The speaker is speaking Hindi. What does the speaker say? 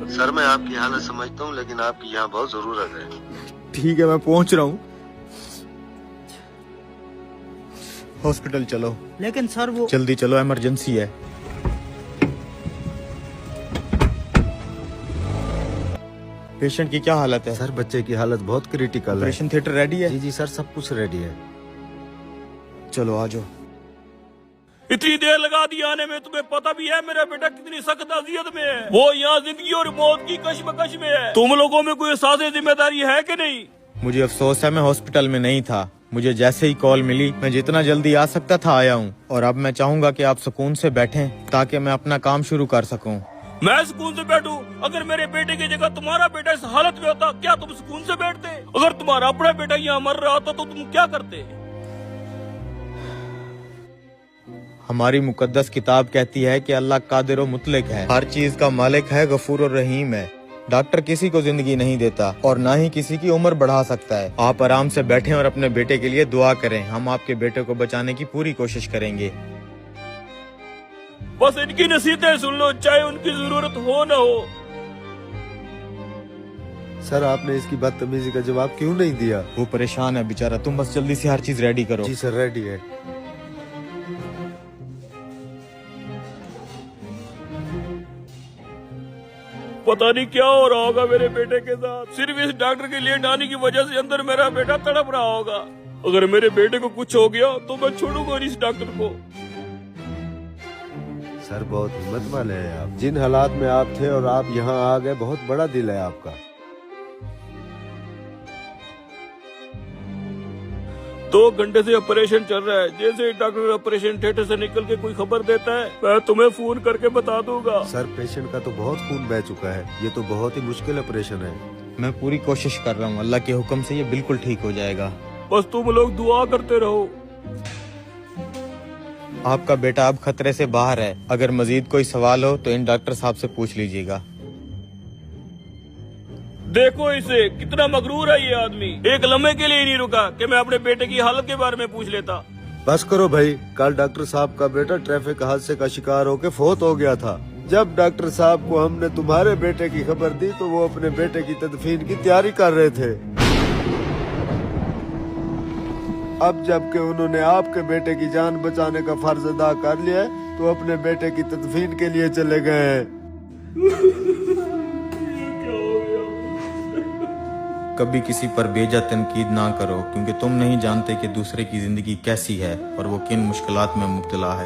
सर मैं आपकी हालत समझता हूँ, लेकिन आपकी यहाँ बहुत जरूरत है। ठीक है, मैं पहुंच रहा हूँ। हॉस्पिटल चलो। लेकिन सर वो जल्दी चलो, इमरजेंसी है। पेशेंट की क्या हालत है? सर बच्चे की हालत बहुत क्रिटिकल है। ऑपरेशन थिएटर रेडी है? जी जी सर, सब कुछ रेडी है। चलो आ जाओ। इतनी देर लगा दी आने में, तुम्हें पता भी है मेरा बेटा कितनी सख्त अजियत में है। वो यहाँ जिंदगी और मौत की कश्मकश में है। तुम लोगों में कोई एहसास जिम्मेदारी है कि नहीं? मुझे अफसोस है, मैं हॉस्पिटल में नहीं था। मुझे जैसे ही कॉल मिली, मैं जितना जल्दी आ सकता था आया हूँ। और अब मैं चाहूंगा कि आप सुकून से बैठें ताकि मैं अपना काम शुरू कर सकूं। मैं सुकून से बैठूं? अगर मेरे बेटे की जगह तुम्हारा बेटा इस हालत में होता, क्या तुम सुकून से बैठते? अगर तुम्हारा अपना बेटा यहाँ मर रहा होता तो तुम क्या करते? हमारी मुकद्दस किताब कहती है कि अल्लाह कादिर और मुतलक है, हर चीज का मालिक है, गफूर और रहीम है। डॉक्टर किसी को जिंदगी नहीं देता और ना ही किसी की उम्र बढ़ा सकता है। आप आराम से बैठें और अपने बेटे के लिए दुआ करें। हम आपके बेटे को बचाने की पूरी कोशिश करेंगे। बस इनकी नसीहतें सुन लो, चाहे उनकी जरूरत हो न हो। सर आपने इसकी बदतमीजी का जवाब क्यों नहीं दिया? वो परेशान है बेचारा, तुम बस जल्दी से हर चीज रेडी करो। जी सर, रेडी है। पता नहीं क्या हो रहा होगा मेरे बेटे के साथ। सिर्फ इस डॉक्टर के लेट आने की वजह से अंदर मेरा बेटा तड़प रहा होगा। अगर मेरे बेटे को कुछ हो गया तो मैं छोड़ूंगा इस डॉक्टर को। सर बहुत हिम्मत वाले हैं आप। जिन हालात में आप थे और आप यहाँ आ गए, बहुत बड़ा दिल है आपका। 2 घंटे से ऑपरेशन चल रहा है। जैसे डॉक्टर ऑपरेशन थिएटर से निकल के कोई खबर देता है, मैं तुम्हें फोन करके बता दूंगा। सर पेशेंट का तो बहुत खून बह चुका है, ये तो बहुत ही मुश्किल ऑपरेशन है। मैं पूरी कोशिश कर रहा हूँ, अल्लाह के हुक्म से ये बिल्कुल ठीक हो जाएगा। बस तुम लोग दुआ करते रहो। आपका बेटा अब खतरे से बाहर है। अगर मजीद कोई सवाल हो तो इन डॉक्टर साहब से पूछ लीजिएगा। देखो इसे, कितना मगरूर है ये आदमी। एक लम्हे के लिए ही नहीं रुका कि मैं अपने बेटे की हालत के बारे में पूछ लेता। बस करो भाई, कल डॉक्टर साहब का बेटा ट्रैफिक हादसे का शिकार होकर फौत हो गया था। जब डॉक्टर साहब को हमने तुम्हारे बेटे की खबर दी तो वो अपने बेटे की तदफीन की तैयारी कर रहे थे। अब जबकि उन्होंने आपके बेटे की जान बचाने का फर्ज अदा कर लिया है, तो अपने बेटे की तदफीन के लिए चले गए हैं। कभी किसी पर बेजा तनकीद ना करो, क्योंकि तुम नहीं जानते कि दूसरे की जिंदगी कैसी है और वो किन मुश्किलात में मुब्तला है।